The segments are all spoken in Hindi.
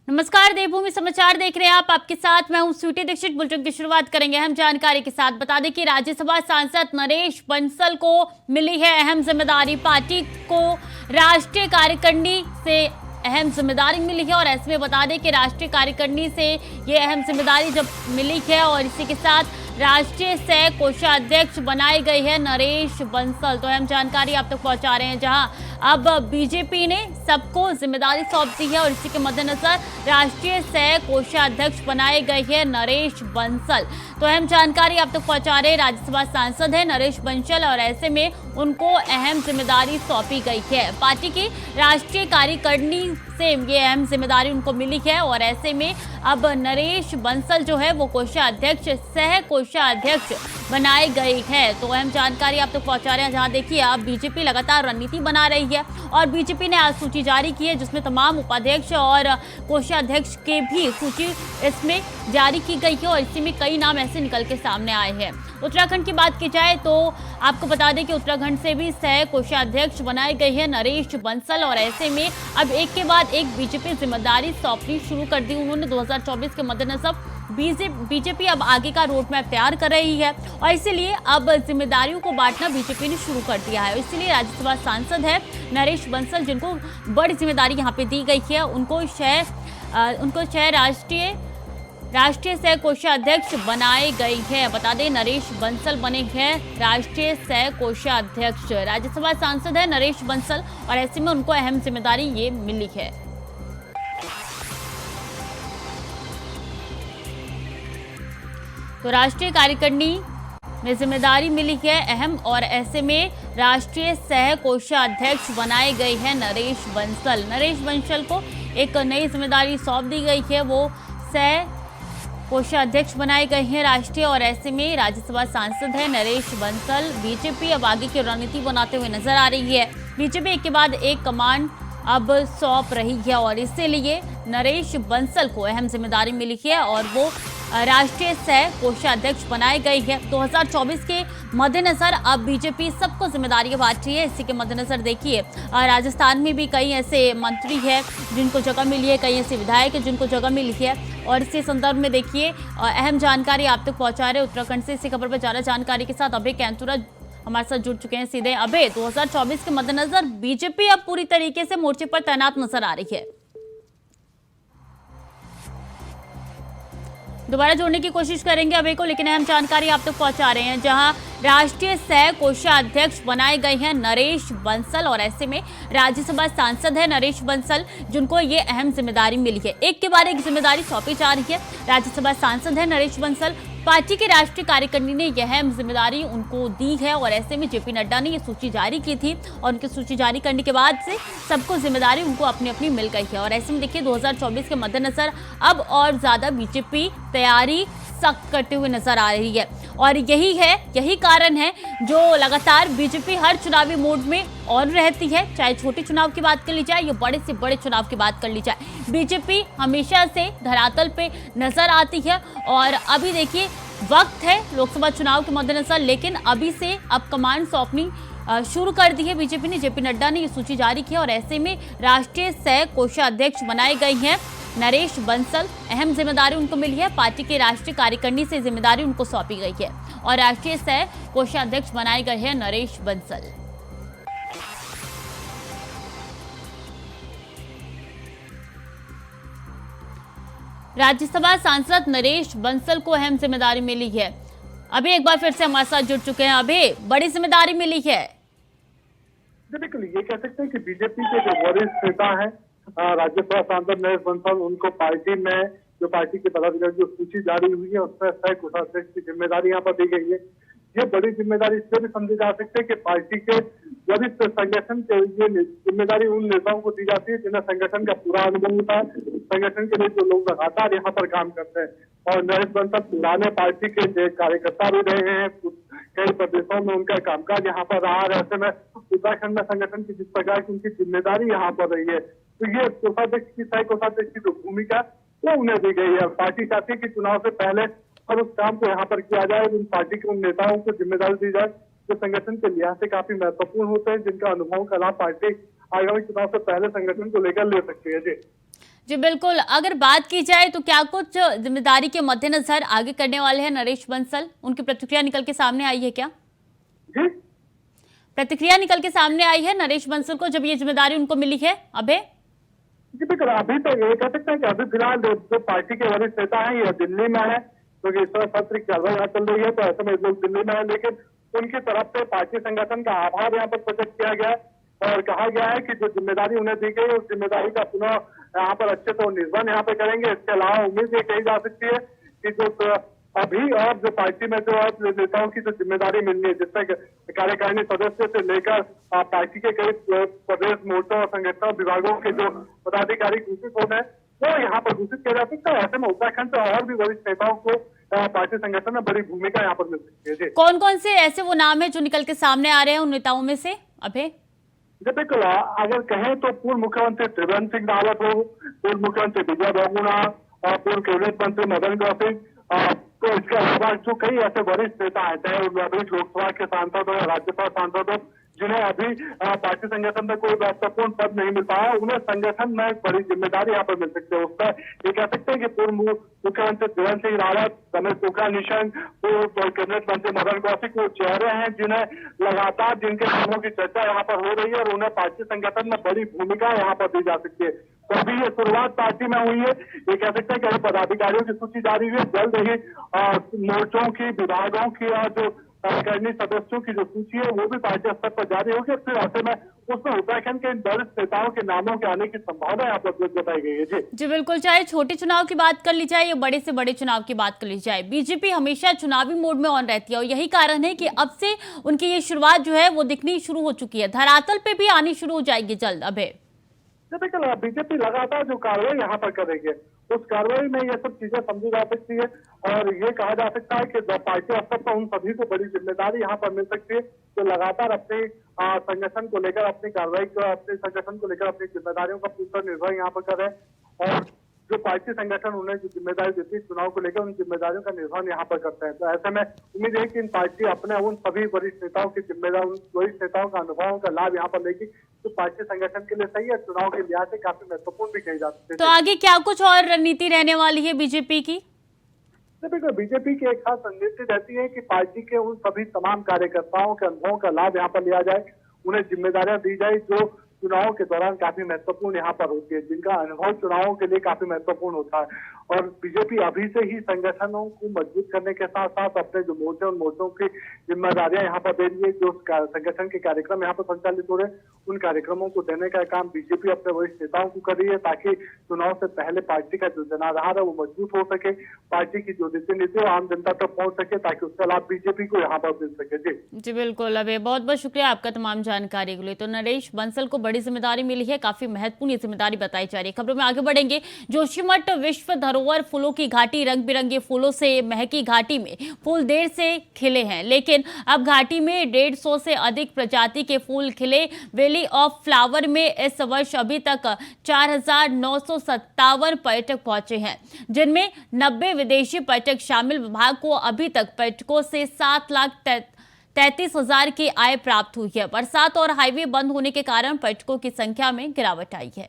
नमस्कार, देवभूमि समाचार देख रहे हैं आप। आपके साथ मैं हूं स्वीटी दीक्षित। बुलेटिन की शुरुआत करेंगे अहम जानकारी के साथ। बता दें कि राज्यसभा सांसद नरेश बंसल को मिली है अहम जिम्मेदारी। पार्टी को राष्ट्रीय कार्यकारिणी से अहम जिम्मेदारी मिली है और ऐसे में बता दें कि राष्ट्रीय कार्यकारिणी से ये अहम जिम्मेदारी जब मिली है और इसी के साथ राष्ट्रीय सह कोषाध्यक्ष बनाए गए हैं नरेश बंसल। तो अहम जानकारी आप तक पहुंचा रहे हैं, जहां अब बीजेपी ने सबको जिम्मेदारी सौंप दी है और इसी के मद्देनजर राष्ट्रीय सह कोषाध्यक्ष बनाए गए हैं नरेश बंसल। तो अहम जानकारी आप तक पहुंचा रहे हैं, राज्यसभा सांसद है नरेश बंसल और ऐसे में उनको अहम जिम्मेदारी सौंपी गई है। पार्टी की राष्ट्रीय कार्यकारिणी से ये अहम जिम्मेदारी उनको मिली है और ऐसे में अब नरेश बंसल जो है वो कोषाध्यक्ष सह कोषाध्यक्ष बनाए गए हैं। तो अहम जानकारी आप तक पहुंचा रहे हैं, जहां देखिए अब बीजेपी लगातार रणनीति बना रही है और बीजेपी ने आज सूची जारी की है जिसमें तमाम उपाध्यक्ष और कोषाध्यक्ष के भी सूची इसमें जारी की गई है और इसी में कई नाम ऐसे निकल के सामने आए हैं। उत्तराखंड की बात की जाए तो आपको बता दें कि उत्तराखंड से भी सह कोषाध्यक्ष बनाए गए हैं नरेश बंसल और ऐसे में अब एक के बाद एक बीजेपी जिम्मेदारी सौंपनी शुरू कर दी उन्होंने। 2024 के मद्देनजर बीजेपी अब आगे का रोड मैप तैयार कर रही है और इसीलिए अब जिम्मेदारियों को बांटना बीजेपी ने शुरू कर दिया है। इसीलिए राज्यसभा सांसद है नरेश बंसल, जिनको बड़ी जिम्मेदारी यहां पे दी गई है, उनको छह राष्ट्रीय सह कोषाध्यक्ष बनाए गए हैं। बता दें नरेश बंसल बने हैं राष्ट्रीय सह कोषाध्यक्ष। राज्यसभा सांसद है नरेश बंसल और ऐसे में उनको अहम जिम्मेदारी ये मिली है। तो राष्ट्रीय कार्यकारिणी में जिम्मेदारी मिली है अहम और ऐसे में राष्ट्रीय सह कोषाध्यक्ष बनाए गए हैं नरेश बंसल। नरेश बंसल को एक नई जिम्मेदारी सौंप दी गई है, वो सह कोषाध्यक्ष बनाए गए हैं राष्ट्रीय और ऐसे में राज्यसभा सांसद है नरेश बंसल। बीजेपी अब आगे की रणनीति बनाते हुए नजर आ रही है। बीजेपी एक के बाद एक कमान अब सौंप रही है और इसीलिए नरेश बंसल को अहम जिम्मेदारी मिली है और वो राष्ट्रीय सह कोषाध्यक्ष बनाए गए हैं। 2024 के मद्देनजर अब बीजेपी सबको जिम्मेदारियां बांट रही है। इसी के मद्देनजर देखिए राजस्थान में भी कई ऐसे मंत्री हैं जिनको जगह मिली है, कई ऐसे विधायक हैं जिनको जगह मिली है और इसी संदर्भ में देखिए अहम जानकारी आप तक पहुंचा रहे उत्तराखंड से। इसी खबर पर ज्यादा जानकारी के साथ अभय कैंतुरा हमारे साथ जुड़ चुके हैं सीधे। अभय, 2024 के मद्देनजर बीजेपी अब पूरी तरीके से मोर्चे पर तैनात नजर आ रही है। दोबारा जोड़ने की कोशिश करेंगे अभय को, लेकिन अहम जानकारी आप तक पहुंचा रहे हैं, जहां राष्ट्रीय सह कोषाध्यक्ष बनाए गए हैं नरेश बंसल और ऐसे में राज्यसभा सांसद है नरेश बंसल, जिनको ये अहम जिम्मेदारी मिली है। एक के बाद एक जिम्मेदारी सौंपी जा रही है। राज्यसभा सांसद है नरेश बंसल, पार्टी की राष्ट्रीय कार्यकारिणी ने यह अहम जिम्मेदारी उनको दी है और ऐसे में जेपी नड्डा ने ये सूची जारी की थी और उनकी सूची जारी करने के बाद से सबको जिम्मेदारी उनको अपनी अपनी मिल गई है और ऐसे में देखिए 2024 के मद्देनजर अब और ज्यादा बीजेपी तैयारी सख्त करते हुए नजर आ रही है और यही कारण है जो लगातार बीजेपी हर चुनावी मोड में और रहती है। चाहे छोटे चुनाव की बात कर ली जाए या बड़े से बड़े चुनाव की बात कर ली जाए, बीजेपी हमेशा से धरातल पे नजर आती है और अभी देखिए वक्त है लोकसभा चुनाव के मद्देनजर, लेकिन अभी से अब कमान सौंपनी शुरू कर दी है बीजेपी ने। जेपी नड्डा ने ये सूची जारी की और ऐसे में राष्ट्रीय सह कोषाध्यक्ष बनाए गए हैं नरेश बंसल। अहम जिम्मेदारी उनको मिली है, पार्टी की राष्ट्रीय कार्यकारिणी से जिम्मेदारी उनको सौंपी गई है और राष्ट्रीय सह कोषाध्यक्ष बनाए गए हैं नरेश बंसल। राज्यसभा सांसद नरेश बंसल को अहम जिम्मेदारी मिली है। अभी एक बार फिर से हमारे साथ जुड़ चुके हैं। अभी बड़ी जिम्मेदारी मिली है। बिल्कुल, ये कह सकते हैं कि बीजेपी के जो वरिष्ठ नेता है राज्यसभा सांसद नरेश बंसल, उनको पार्टी में जो पार्टी के पदाधिकारी जो सूची जारी हुई है उसमें सह कोषाध्यक्ष की जिम्मेदारी यहाँ पर दी गई है। ये बड़ी जिम्मेदारी इससे भी समझी जा सकती है कि पार्टी के वरिष्ठ संगठन के ये जिम्मेदारी उन नेताओं को दी जाती है जिन्हें संगठन का पूरा अनुभव होता है, संगठन के लिए जो लोग लगातार यहाँ पर काम करते हैं। और नरेश बंसल पुराने पार्टी के कार्यकर्ता भी रहे हैं, कई प्रदेशों में उनका कामकाज यहाँ पर रहा है। ऐसे में उत्तराखंड में संगठन की जिस प्रकार की उनकी जिम्मेदारी यहाँ पर रही है, तो ये कोषाध्यक्ष की सह कोषाध्यक्ष की जो भूमिका वो उन्हें दी गई है। पार्टी चाहती है कि चुनाव से पहले और उस काम को यहाँ पर किया जाए, उन पार्टी के उन नेताओं को जिम्मेदारी दी जाए जो संगठन के लिहाज से काफी महत्वपूर्ण होते हैं, जिनका अनुभव का लाभ पार्टी आगामी चुनाव से पहले संगठन को लेकर ले सकती है। जी जी बिल्कुल, अगर बात की जाए तो क्या कुछ जिम्मेदारी के मद्देनजर आगे करने वाले हैं नरेश बंसल? उनकी प्रतिक्रिया निकल के सामने आई है क्या? जी प्रतिक्रिया निकल के सामने आई है नरेश बंसल को जब ये जिम्मेदारी उनको मिली है अभय? जी बिल्कुल, अभी तो ये कह सकते हैं कि अभी फिलहाल जो पार्टी के वरिष्ठ नेता हैं ये दिल्ली में है, क्योंकि इस तरह सत्र की चल यहाँ चल रही है, तो ऐसे में लोग दिल्ली में है। लेकिन उनकी तरफ से पार्टी संगठन का आभार यहाँ पर प्रकट किया गया है और कहा गया है कि जो जिम्मेदारी उन्हें दी गई उस जिम्मेदारी का पुनः यहाँ पर अच्छे से निर्वहन यहाँ पर करेंगे। इसके अलावा उम्मीद ये कही जा सकती है कि जो अभी और जो पार्टी में जो नेताओं की जो जिम्मेदारी मिलनी है, जिसमें कार्यकारिणी सदस्य से लेकर पार्टी के कई प्रदेश मोर्चों और संगठनों विभागों के जो पदाधिकारी घोषित होने हैं वो यहाँ पर घोषित किया जा सकता है। ऐसे में उत्तराखंड से और भी वरिष्ठ नेताओं को पार्टी संगठन में बड़ी भूमिका यहाँ पर मिल सकती है। जी कौन कौन से ऐसे वो नाम है जो निकल के सामने आ रहे हैं उन नेताओं में से अभय? बिल्कुल, अगर कहें तो पूर्व मुख्यमंत्री त्रिवेंद्र सिंह रावत हो, पूर्व मुख्यमंत्री विजय बहुगुणा और पूर्व कैबिनेट मंत्री मदन गौर सिंह, तो इसके अलावा जो कई ऐसे वरिष्ठ नेता हैं, चाहे अभी लोकसभा के सांसद हो या राज्यसभा सांसद हो, जिन्हें अभी पार्टी संगठन में कोई महत्वपूर्ण पद नहीं मिल पाया, उन्हें संगठन में बड़ी जिम्मेदारी यहाँ पर मिल सकती है। उसका ये कह सकते हैं कि पूर्व मुख्यमंत्री त्रिवेंद्र सिंह रावत, रमेश पोखरियाल निशंक, पूर्व कैबिनेट मंत्री मदन कौशिक वो चेहरे हैं जिन्हें लगातार जिनके नामों की चर्चा यहाँ पर हो रही है और उन्हें पार्टी संगठन में बड़ी भूमिका यहाँ पर दी जा सकती है। तो अभी ये शुरुआत पार्टी में हुई है, ये कह सकते हैं कि अभी पदाधिकारियों की सूची जारी हुई है, जल्द ही मोर्चों की, विभागों की और जो कार्यकारिणी सदस्यों की जो सूची है वो भी पार्टी स्तर पर जारी होगी। फिर ऐसे में उसमें उत्तराखंड के वरिष्ठ नेताओं के नामों के आने की संभावना यहाँ पर बताई गई है। जी बिल्कुल, चाहे छोटे चुनाव की बात कर ली जाए या बड़े से बड़े चुनाव की बात कर ली जाए, बीजेपी हमेशा चुनावी मोड में ऑन रहती है और यही कारण है कि अब से उनकी ये शुरुआत जो है वो दिखनी शुरू हो चुकी है, धरातल पे भी आनी शुरू हो जाएगी जल्द अभय। बिल्कुल, बीजेपी लगातार जो कार्रवाई यहाँ पर करेगी उस कार्रवाई में ये सब चीजें समझी जा सकती है और ये कहा जा सकता है कि पार्टी स्तर पर उन सभी को बड़ी जिम्मेदारी यहाँ पर मिल सकती है जो लगातार अपने संगठन को लेकर अपनी कार्रवाई को, अपने संगठन को लेकर अपनी जिम्मेदारियों का पूरा निर्वहन यहाँ पर कर रहे हैं और जो पार्टी संगठन उन्हें जो जिम्मेदारी देती है चुनाव को लेकर उन जिम्मेदारियों का निर्वहन यहाँ पर करते हैं। तो ऐसे में उम्मीद है कि इन पार्टी अपने उन सभी वरिष्ठ नेताओं की जिम्मेदारी, उन वरिष्ठ नेताओं का अनुभवों का लाभ यहाँ पर लेगी जो पार्टी संगठन के लिए सही है, चुनाव के लिहाज से काफी महत्वपूर्ण भी कही जा सकती है। तो आगे क्या कुछ और रणनीति रहने वाली है बीजेपी की? देखो, बीजेपी की एक खास रणनीति रहती है कि पार्टी के उन सभी तमाम कार्यकर्ताओं के अनुभवों का लाभ यहाँ पर लिया जाए, उन्हें जिम्मेदारियां दी जाए जो चुनाव के दौरान काफी महत्वपूर्ण यहाँ पर होती है, जिनका अनुभव चुनावों के लिए काफी महत्वपूर्ण होता है। और बीजेपी अभी से ही संगठनों को मजबूत करने के साथ साथ अपने जो मोर्चे उन मोर्चों की जिम्मेदारियां यहाँ पर दे रही है, जो संगठन के कार्यक्रम यहाँ पर संचालित हो रहे हैं उन कार्यक्रमों को देने का काम बीजेपी अपने वरिष्ठ नेताओं को कर रही है ताकि चुनाव से पहले पार्टी का जो जनाधार है वो मजबूत हो सके, पार्टी की जो नीति नीति आम जनता तक पहुंच सके ताकि उसका लाभ बीजेपी को यहाँ पर मिल सके। जी बिल्कुल अभय, बहुत बहुत शुक्रिया आपका तमाम जानकारी के लिए। तो नरेश बंसल को बड़ी जिम्मेदारी मिली है, काफी महत्वपूर्ण ये जिम्मेदारी बताई जा रही है। खबरों में आगे बढ़ेंगे। जोशीमठ विश्व धरोहर फूलों की घाटी, रंग बिरंगे फूलों से महकी घाटी में फूल देर से खिले हैं, लेकिन अब घाटी में 150 से अधिक प्रजाति के फूल खिले। वैली ऑफ फ्लावर में इस वर्ष अभी तक 4,957 पर्यटक पहुंचे हैं, जिनमें 90 विदेशी पर्यटक शामिल। विभाग को अभी तक पर्यटकों से 7,33,000 की आय प्राप्त हुई है। बरसात और हाईवे बंद होने के कारण पर्यटकों की संख्या में गिरावट आई है।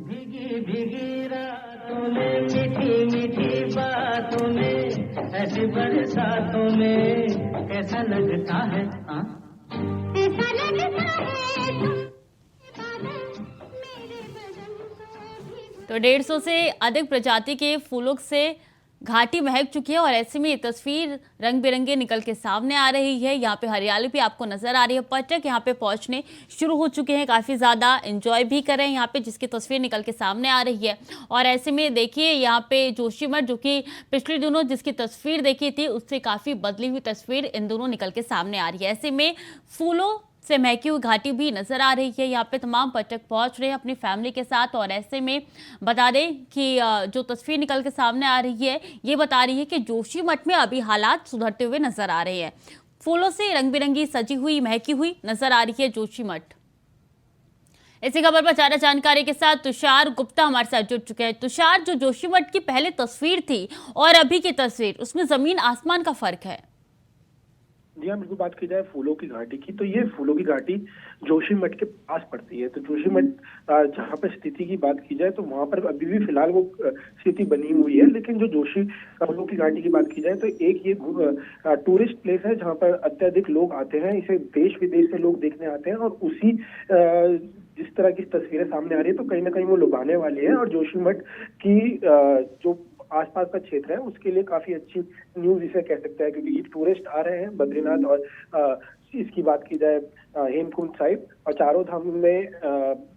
भीगी भीगी रातों में, मीठी मीठी बातों में, ऐसी बरसातों में कैसा लगता है, ऐसा लगता है। तो 150 से अधिक प्रजाति के फूलों से घाटी महक चुकी है और ऐसे में ये तस्वीर रंग बिरंगे निकल के सामने आ रही है। यहाँ पे हरियाली भी आपको नजर आ रही है। पर्यटक यहाँ पे पहुँचने शुरू हो चुके हैं, काफ़ी ज़्यादा एंजॉय भी कर रहे हैं यहाँ पे, जिसकी तस्वीर निकल के सामने आ रही है। और ऐसे में देखिए यहाँ पे जोशीमठ, जो कि पिछले दिनों जिसकी तस्वीर देखी थी उससे काफ़ी बदली हुई तस्वीर इन दोनों निकल के सामने आ रही है। ऐसे में फूलों से महकी हुई घाटी भी नजर आ रही है। यहाँ पे तमाम पर्यटक पहुंच रहे हैं अपनी फैमिली के साथ। और ऐसे में बता दें कि जो तस्वीर निकल के सामने आ रही है ये बता रही है कि जोशीमठ में अभी हालात सुधरते हुए नजर आ रहे हैं। फूलों से रंग बिरंगी सजी हुई महकी हुई नजर आ रही है जोशीमठ। इसी खबर पर ज्यादा जानकारी के साथ तुषार गुप्ता हमारे साथ जुड़ चुके हैं। तुषार, जो जोशीमठ की पहले तस्वीर थी और अभी की तस्वीर, उसमें जमीन आसमान का फर्क है। जी हाँ, बिल्कुल। बात की जाए फूलों की घाटी की, तो ये फूलों की घाटी जोशीमठ के पास पड़ती है। तो जोशीमठ जहाँ पर स्थिति की बात की जाए तो वहां पर अभी भी फिलहाल वो स्थिति बनी हुई है। लेकिन जो जोशी फूलों की घाटी की बात की जाए तो एक ये टूरिस्ट प्लेस है जहाँ पर अत्यधिक लोग आते हैं। इसे देश विदेश से लोग देखने आते हैं और उसी जिस तरह की तस्वीरें सामने आ रही है तो कहीं ना कहीं वो लुभाने वाली है। और जोशीमठ की जो आसपास का क्षेत्र है उसके लिए काफी अच्छी न्यूज इसे कह सकते हैं, क्योंकि टूरिस्ट आ रहे हैं बद्रीनाथ और इसकी बात की जाए हेमकुंड साहिब और चारों धाम में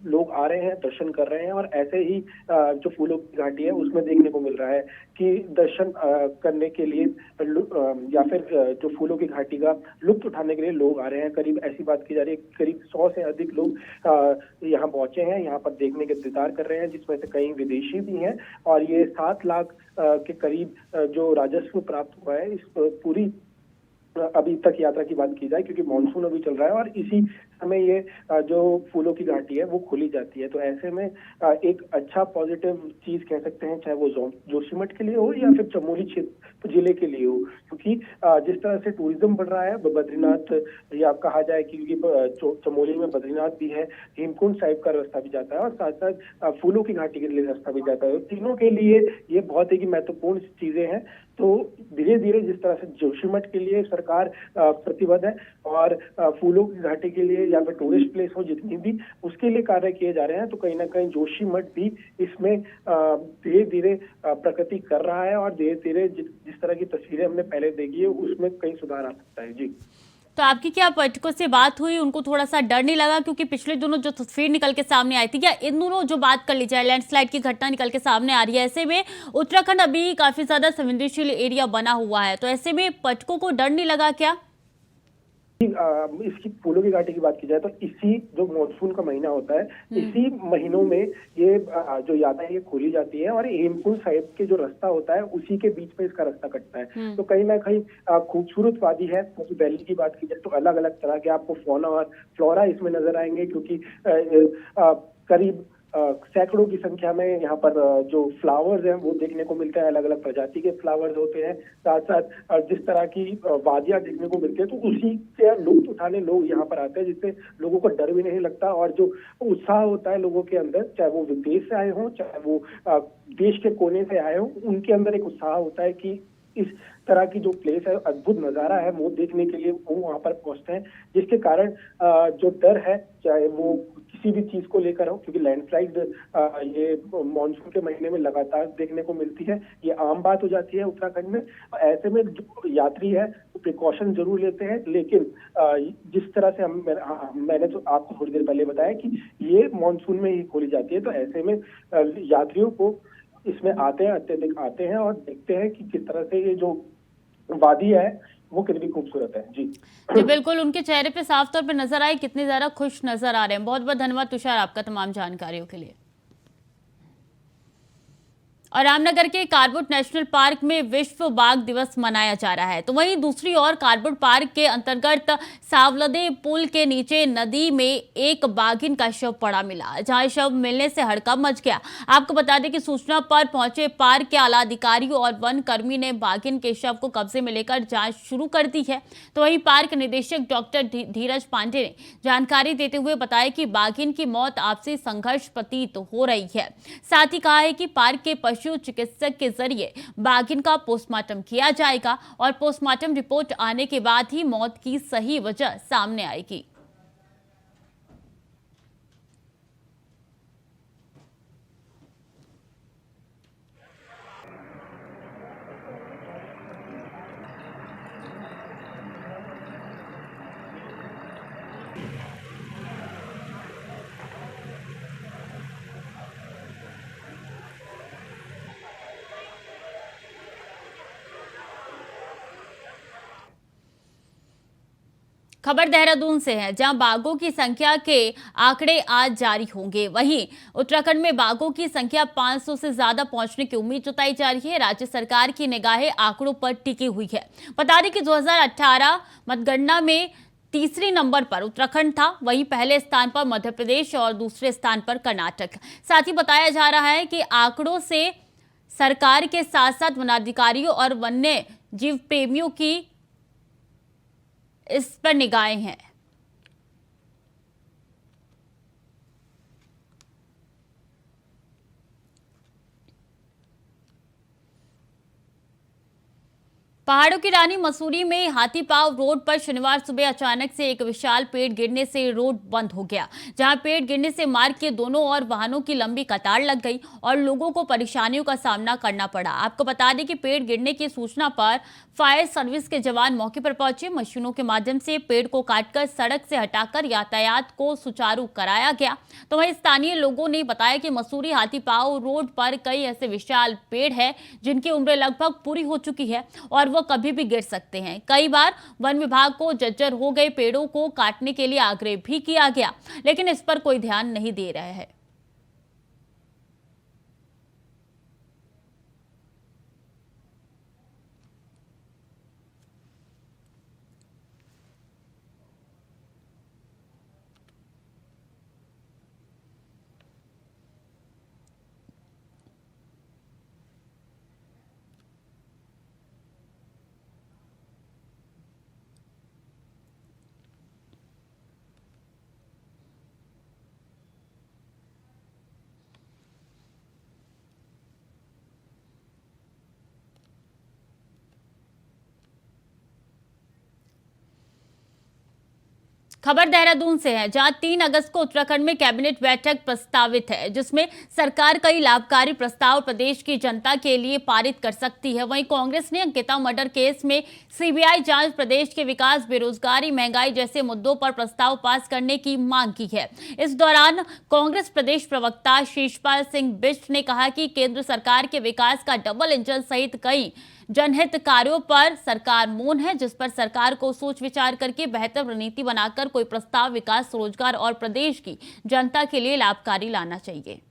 लोग आ रहे हैं, दर्शन कर रहे हैं। और ऐसे ही जो फूलों की घाटी है उसमें देखने को मिल रहा है कि दर्शन करने के लिए या फिर जो फूलों की घाटी का लुत्फ उठाने के लिए लोग आ रहे हैं। करीब ऐसी बात की जा रही है करीब 100 से अधिक लोग यहाँ पहुंचे हैं, यहाँ पर देखने के इंतजार कर रहे हैं, जिसमें से कई विदेशी भी हैं। और ये 7 लाख के करीब जो राजस्व प्राप्त हुआ है इस पूरी अभी तक यात्रा की बात की जाए, क्योंकि मानसून अभी चल रहा है और इसी समय ये जो फूलों की घाटी है वो खोली जाती है। तो ऐसे में एक अच्छा पॉजिटिव चीज कह सकते हैं, चाहे वो जोशीमठ के लिए हो या फिर चमोली क्षेत्र जिले के लिए हो, क्योंकि जिस तरह से टूरिज्म बढ़ रहा है बद्रीनाथ या कहा जाए कि चमोली में बद्रीनाथ भी है, हेमकुंड साहिब का रास्ता भी जाता है और साथ साथ फूलों की घाटी के लिए रास्ता भी जाता है। तीनों के लिए ये बहुत ही महत्वपूर्ण चीजें हैं। तो धीरे धीरे जिस तरह से जोशीमठ के लिए सरकार प्रतिबद्ध है और फूलों की घाटी के लिए या फिर टूरिस्ट प्लेस हो जितनी भी उसके लिए कार्य किए जा रहे हैं, तो कहीं ना कहीं जोशीमठ भी इसमें धीरे धीरे प्रगति कर रहा है और धीरे धीरे जिस तरह की तस्वीरें हमने पहले देखी है उसमें कहीं सुधार आ सकता है। जी, तो आपकी क्या पर्यटकों से बात हुई, उनको थोड़ा सा डर नहीं लगा? क्योंकि पिछले दिनों जो तस्वीर निकल के सामने आई थी, या इन दोनों जो बात कर ली जाए लैंडस्लाइड की घटना निकल के सामने आ रही है, ऐसे में उत्तराखंड अभी काफी ज्यादा संवेदनशील एरिया बना हुआ है, तो ऐसे में पर्यटकों को डर नहीं लगा क्या? इसकी फूलों की घाटी की बात की जाए तो इसी जो मानसून का महीना होता है इसी महीनों में ये जो यात्रा है ये खोली जाती है और हेमकुंड साहिब के जो रास्ता होता है उसी के बीच में इसका रास्ता कटता है। तो कहीं ना कहीं खूबसूरत वादी है। दिल्ली की बात की जाए तो अलग अलग तरह के आपको फौना और फ्लोरा इसमें नजर आएंगे, क्योंकि करीब सैकड़ों की संख्या में यहाँ पर जो फ्लावर्स हैं वो देखने को मिलते हैं, अलग अलग प्रजाति के फ्लावर्स होते हैं। साथ साथ जिस तरह की वादियां देखने को मिलती है तो उसी से लुत्फ उठाने लोग यहाँ पर आते हैं, जिससे लोगों को डर भी नहीं लगता और जो उत्साह होता है लोगों के अंदर, चाहे वो विदेश से आए हों चाहे वो देश के कोने से आए हों, उनके अंदर एक उत्साह होता है कि इस तरह की जो प्लेस है, अद्भुत नजारा है, वो देखने के लिए वो वहां पर पहुंचते हैं। जिसके कारण जो डर है चाहे वो किसी भी चीज को लेकर हो, क्योंकि लैंडस्लाइड ये मानसून के महीने में लगातार देखने को मिलती है, ये आम बात हो जाती है उत्तराखंड में। ऐसे में जो यात्री है वो प्रिकॉशन जरूर लेते हैं, लेकिन जिस तरह से मैंने तो आपको थोड़ी देर पहले बताया कि ये मानसून में ही खोली जाती है, तो ऐसे में यात्रियों को इसमें आते हैं, अत्यधिक आते हैं और देखते हैं कि किस तरह से ये जो वादी है वो कितनी खूबसूरत है। जी जी बिल्कुल, उनके चेहरे पे साफ तौर पे नजर आए, कितने ज्यादा खुश नजर आ रहे हैं। बहुत बहुत धन्यवाद तुषार आपका तमाम जानकारियों के लिए। और रामनगर के कार्बेट नेशनल पार्क में विश्व बाघ दिवस मनाया जा रहा है, तो वहीं दूसरी ओर कार्बेट पार्क के अंतर्गत सावलदे पुल के नीचे नदी में एक बाघिन का शव पड़ा मिला, जहां शव मिलने से हड़कंप मच गया। आपको बता दें कि सूचना पर पहुंचे पार्क के आला अधिकारियों और वन कर्मी ने बाघिन के शव को कब्जे में लेकर जांच शुरू कर दी है। तो वहीं पार्क निदेशक डॉक्टर धीरज पांडे ने जानकारी देते हुए बताया कि बाघिन की मौत आपसी संघर्ष प्रतीत हो रही है। साथ ही कहा है कि पार्क के पशु चिकित्सक के जरिए बाघिन का पोस्टमार्टम किया जाएगा और पोस्टमार्टम रिपोर्ट आने के बाद ही मौत की सही वजह सामने आएगी। खबर देहरादून से है, जहां बाघों की संख्या के आंकड़े आज जारी होंगे। वहीं उत्तराखंड में बाघों की संख्या 500 से ज्यादा पहुंचने की उम्मीद जताई जा रही है। राज्य सरकार की निगाहें आंकड़ों पर टिकी हुई है। बता दें कि 2018 मतगणना में तीसरी नंबर पर उत्तराखंड था, वहीं पहले स्थान पर मध्य प्रदेश और दूसरे स्थान पर कर्नाटक। साथ ही बताया जा रहा है कि आंकड़ों से सरकार के साथ साथ वनाधिकारियों और वन्य जीव प्रेमियों की इस पर निगाहें हैं। पहाड़ों की रानी मसूरी में हाथीपाव रोड पर शनिवार सुबह अचानक से एक विशाल पेड़ गिरने से रोड बंद हो गया, जहां पेड़ गिरने से मार्ग के दोनों ओर वाहनों की लंबी कतार लग गई और लोगों को परेशानियों का सामना करना पड़ा। आपको बता दें कि पेड़ गिरने की सूचना पर फायर सर्विस के जवान मौके पर पहुंचे। मशीनों के माध्यम से पेड़ को काटकर सड़क से हटाकर यातायात को सुचारू कराया गया। तो वहीं स्थानीय लोगों ने बताया कि मसूरी हाथीपाव रोड पर कई ऐसे विशाल पेड़ हैं जिनकी उम्र लगभग पूरी हो चुकी है और वो कभी भी गिर सकते हैं। कई बार वन विभाग को जर्जर हो गए पेड़ों को काटने के लिए आग्रह भी किया गया, लेकिन इस पर कोई ध्यान नहीं दे रहा है। खबर देहरादून से है, जहां 3 अगस्त को उत्तराखंड में कैबिनेट बैठक प्रस्तावित है, जिसमें सरकार कई लाभकारी प्रस्ताव प्रदेश की जनता के लिए पारित कर सकती है। वहीं कांग्रेस ने अंकिता मर्डर केस में सीबीआई जांच, प्रदेश के विकास, बेरोजगारी, महंगाई जैसे मुद्दों पर प्रस्ताव पास करने की मांग की है। इस दौरान कांग्रेस प्रदेश प्रवक्ता शीशपाल सिंह बिष्ट ने कहा कि केंद्र सरकार के विकास का डबल इंजन सहित कई जनहित कार्यों पर सरकार मौन है, जिस पर सरकार को सोच विचार करके बेहतर रणनीति बनाकर कोई प्रस्ताव विकास, रोजगार और प्रदेश की जनता के लिए लाभकारी लाना चाहिए।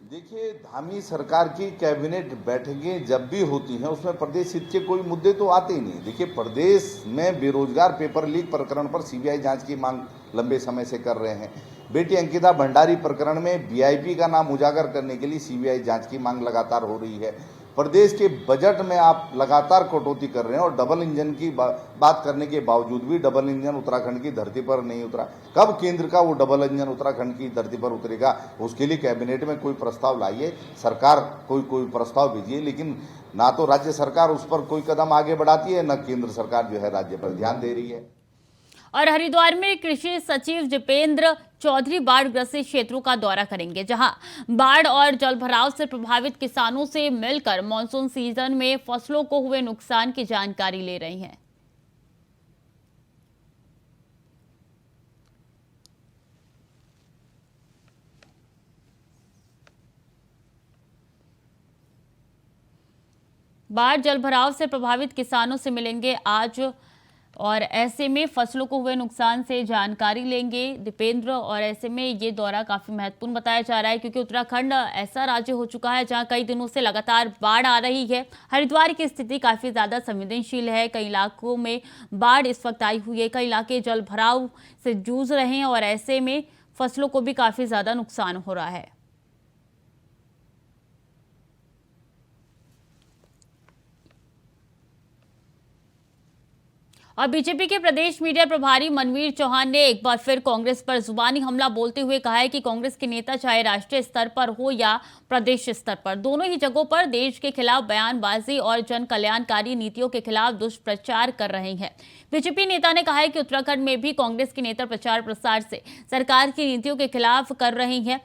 देखिए, धामी सरकार की कैबिनेट बैठकें जब भी होती हैं उसमें प्रदेश हित के कोई मुद्दे तो आते ही नहीं। देखिए, प्रदेश में बेरोजगार पेपर लीक प्रकरण पर सीबीआई जांच की मांग लंबे समय से कर रहे हैं। बेटी अंकिता भंडारी प्रकरण में वीआईपी का नाम उजागर करने के लिए सीबीआई जांच की मांग लगातार हो रही है। प्रदेश के बजट में आप लगातार कटौती कर रहे हैं और डबल इंजन की बात करने के बावजूद भी डबल इंजन उत्तराखंड की धरती पर नहीं उतरा। कब केंद्र का वो डबल इंजन उत्तराखंड की धरती पर उतरेगा, उसके लिए कैबिनेट में कोई प्रस्ताव लाइए, सरकार कोई प्रस्ताव भेजिए, लेकिन ना तो राज्य सरकार उस पर कोई कदम आगे बढ़ाती है, न केंद्र सरकार जो है राज्य पर ध्यान दे रही है। और हरिद्वार में कृषि सचिव दीपेंद्र चौधरी बाढ़ ग्रसित क्षेत्रों का दौरा करेंगे, जहां बाढ़ और जलभराव से प्रभावित किसानों से मिलकर मानसून सीजन में फसलों को हुए नुकसान की जानकारी ले रहे हैं। बाढ़ जलभराव से प्रभावित किसानों से मिलेंगे आज और ऐसे में फसलों को हुए नुकसान से जानकारी लेंगे दीपेंद्र। और ऐसे में ये दौरा काफी महत्वपूर्ण बताया जा रहा है, क्योंकि उत्तराखंड ऐसा राज्य हो चुका है जहां कई दिनों से लगातार बाढ़ आ रही है। हरिद्वार की स्थिति काफी ज्यादा संवेदनशील है, कई इलाकों में बाढ़ इस वक्त आई हुई है, कई इलाके जल भराव से जूझ रहे हैं और ऐसे में फसलों को भी काफी ज्यादा नुकसान हो रहा है। और बीजेपी के प्रदेश मीडिया प्रभारी मनवीर चौहान ने एक बार फिर कांग्रेस पर जुबानी हमला बोलते हुए कहा है कि कांग्रेस के नेता चाहे राष्ट्रीय स्तर पर हो या प्रदेश स्तर पर, दोनों ही जगहों पर देश के खिलाफ बयानबाजी और जन कल्याणकारी नीतियों के खिलाफ दुष्प्रचार कर रहे हैं। बीजेपी नेता ने कहा है कि उत्तराखंड में भी कांग्रेस के नेता प्रचार प्रसार से सरकार की नीतियों के खिलाफ कर रहे हैं।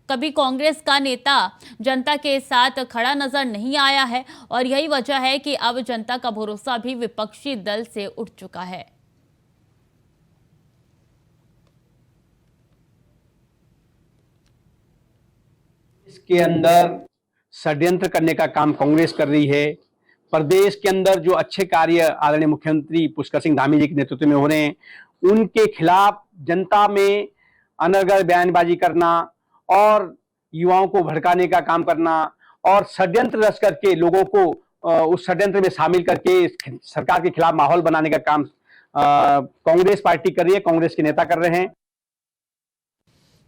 कभी कांग्रेस का नेता जनता के साथ खड़ा नजर नहीं आया है और यही वजह है कि अब जनता का भरोसा भी विपक्षी दल से उठ चुका है। इसके अंदर षड्यंत्र करने का काम कांग्रेस कर रही है। प्रदेश के अंदर जो अच्छे कार्य आदरणीय मुख्यमंत्री पुष्कर सिंह धामी जी के नेतृत्व में हो रहे हैं, उनके खिलाफ जनता में अनर्गल बयानबाजी करना और युवाओं को भड़काने का काम करना और षड्यंत्र रच करके लोगों को उस षड्यंत्र में शामिल करके सरकार के खिलाफ माहौल बनाने का काम कांग्रेस पार्टी कर रही है, कांग्रेस के नेता कर रहे हैं।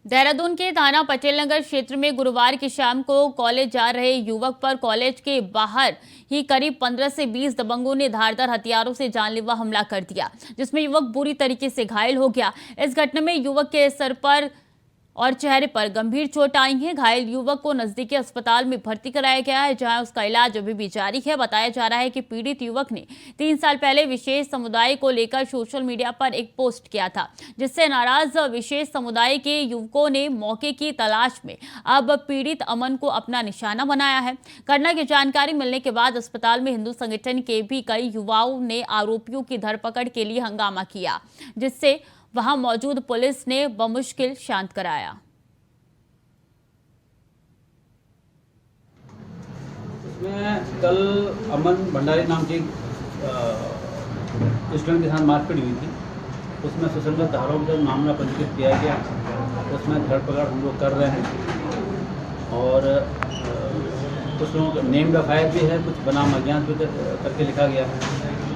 देहरादून के थाना पटेल नगर क्षेत्र में गुरुवार की शाम को कॉलेज जा रहे युवक पर कॉलेज के बाहर ही करीब 15 से 20 दबंगों ने धारदार हथियारों से जानलेवा हमला कर दिया, जिसमें युवक बुरी तरीके से घायल हो गया। इस घटना में युवक के सर पर और चेहरे पर गंभीर चोट आई है। घायल युवक को नजदीकी अस्पताल में भर्ती कराया गया है, जहां उसका इलाज अभी भी जारी है। बताया जा रहा है कि पीड़ित युवक ने 3 साल पहले विशेष समुदाय को लेकर सोशल मीडिया पर एक पोस्ट किया था, जिससे नाराज विशेष समुदाय के युवकों ने मौके की तलाश में अब पीड़ित अमन को अपना निशाना बनाया है। घटना की जानकारी मिलने के बाद अस्पताल में हिंदू संगठन के भी कई युवाओं ने आरोपियों की धरपकड़ के लिए हंगामा किया, जिससे वहां मौजूद पुलिस ने बमुश्किल शांत कराया। इसमें कल अमन भंडारी नाम की स्टूडेंट के साथ मारपीट हुई थी। उसमें सुसंगत धाराओं में मामला पंजीकृत किया गया। उसमें धरपकड़ हम लोग कर रहे हैं और कुछ लोगों का नेम्ड एफआईआर भी है, कुछ बनाम अज्ञात भी करके लिखा गया है।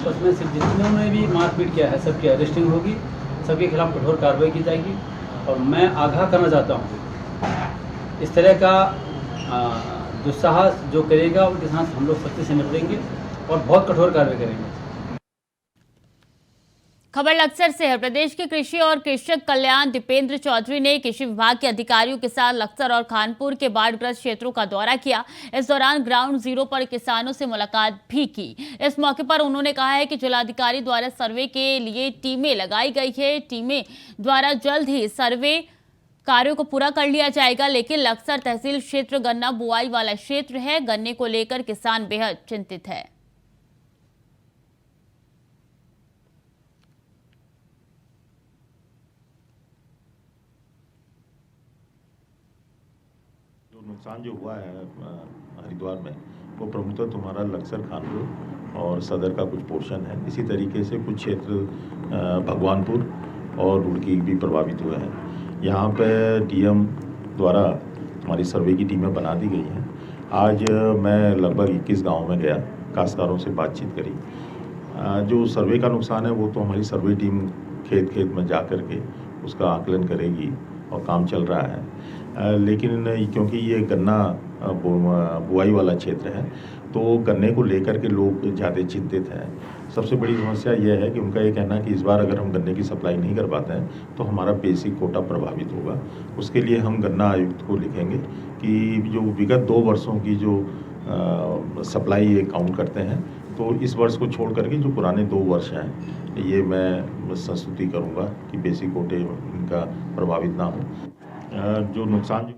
उसमें सिर्फ जितने भी मारपीट किया है सबकी अरेस्टिंग होगी, सबके खिलाफ कठोर कार्रवाई की जाएगी। और मैं आगाह करना चाहता हूँ, इस तरह का दुस्साहस जो करेगा उनके साथ हम लोग सख्ती से निपटेंगे और बहुत कठोर कार्रवाई करेंगे। खबर लक्सर से है। प्रदेश के कृषि और कृषक कल्याण दीपेंद्र चौधरी ने कृषि विभाग के अधिकारियों के साथ लक्सर और खानपुर के बाढ़ग्रस्त क्षेत्रों का दौरा किया। इस दौरान ग्राउंड जीरो पर किसानों से मुलाकात भी की। इस मौके पर उन्होंने कहा है कि जिलाधिकारी द्वारा सर्वे के लिए टीमें लगाई गई है। टीमें द्वारा जल्द ही सर्वे कार्यों को पूरा कर लिया जाएगा, लेकिन लक्सर तहसील क्षेत्र गन्ना बुआई वाला क्षेत्र है। गन्ने को लेकर किसान बेहद चिंतित है। नुकसान जो हुआ है हरिद्वार में वो प्रमुखतः तुम्हारा लक्सर, खानपुर और सदर का कुछ पोर्शन है। इसी तरीके से कुछ क्षेत्र भगवानपुर और रुड़की भी प्रभावित हुए हैं। यहाँ पे डीएम द्वारा हमारी सर्वे की टीमें बना दी गई हैं। आज मैं लगभग 21 गाँव में गया, काश्तकारों से बातचीत करी। जो सर्वे का नुकसान है वो तो हमारी सर्वे टीम खेत खेत में जा कर के उसका आकलन करेगी और काम चल रहा है। लेकिन क्योंकि ये गन्ना बुआई वाला क्षेत्र है तो गन्ने को लेकर के लोग ज़्यादा चिंतित हैं। सबसे बड़ी समस्या यह है कि उनका ये कहना है कि इस बार अगर हम गन्ने की सप्लाई नहीं कर पाते हैं तो हमारा बेसिक कोटा प्रभावित होगा। उसके लिए हम गन्ना आयुक्त को लिखेंगे कि जो विगत 2 वर्षों की जो सप्लाई ये काउंट करते हैं तो इस वर्ष को छोड़ करके जो पुराने 2 वर्ष हैं ये मैं संस्तुति करूँगा कि बेसिक कोटे इनका प्रभावित ना हो। जो नुकसान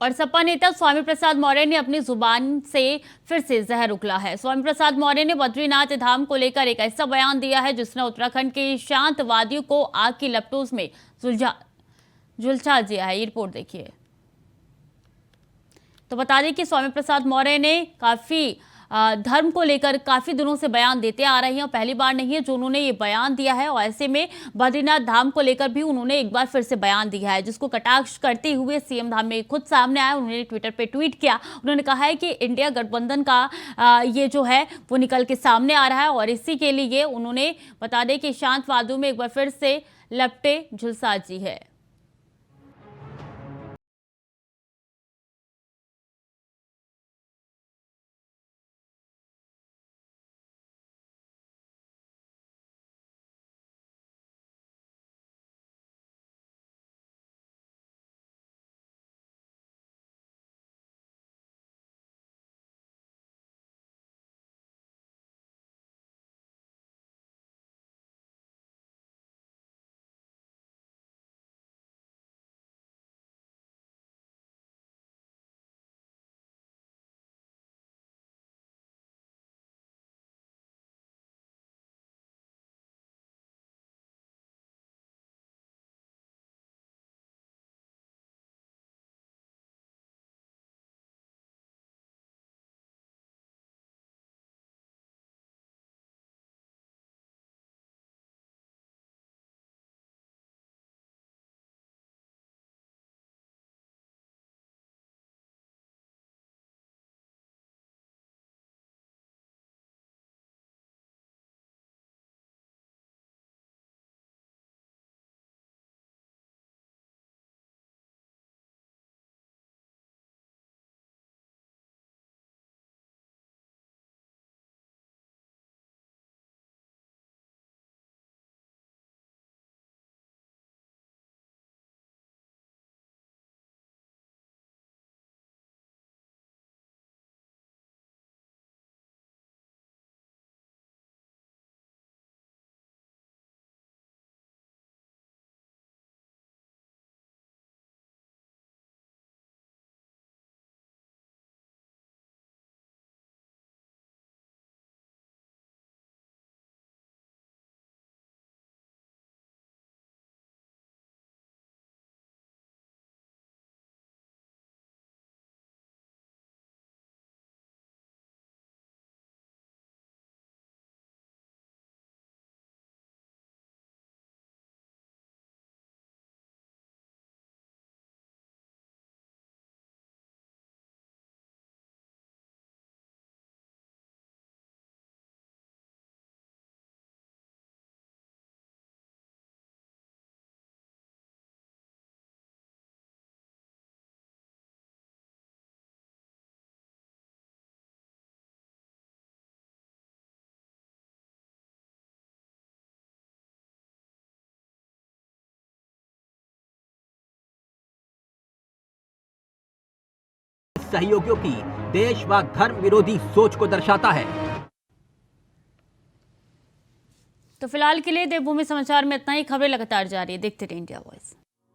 और सपा नेता स्वामी प्रसाद मौर्य ने अपनी जुबान से फिर से जहर उगला है। स्वामी प्रसाद मौर्य ने बद्रीनाथ धाम को लेकर एक ऐसा बयान दिया है जिसने उत्तराखंड के शांतवादियों को आग की लपटों में झुलसा दिया है। ये रिपोर्ट देखिए। तो बता दें कि स्वामी प्रसाद मौर्य ने काफी धर्म को लेकर काफी दिनों से बयान देते आ रहे हैं और पहली बार नहीं है जो उन्होंने ये बयान दिया है। और ऐसे में बद्रीनाथ धाम को लेकर भी उन्होंने एक बार फिर से बयान दिया है, जिसको कटाक्ष करते हुए सीएम धाम में खुद सामने आया। उन्होंने ट्विटर पे ट्वीट किया। उन्होंने कहा है कि इंडिया गठबंधन का ये जो है वो निकल के सामने आ रहा है और इसी के लिए उन्होंने बता दें कि शांतवादियों में एक बार फिर से लपटे झुलसा जी है। सहयोगियों की देश व धर्म विरोधी सोच को दर्शाता है। तो फिलहाल के लिए देवभूमि समाचार में इतना ही। खबरें लगातार जारी है, देखते रहिए इंडिया वॉइस।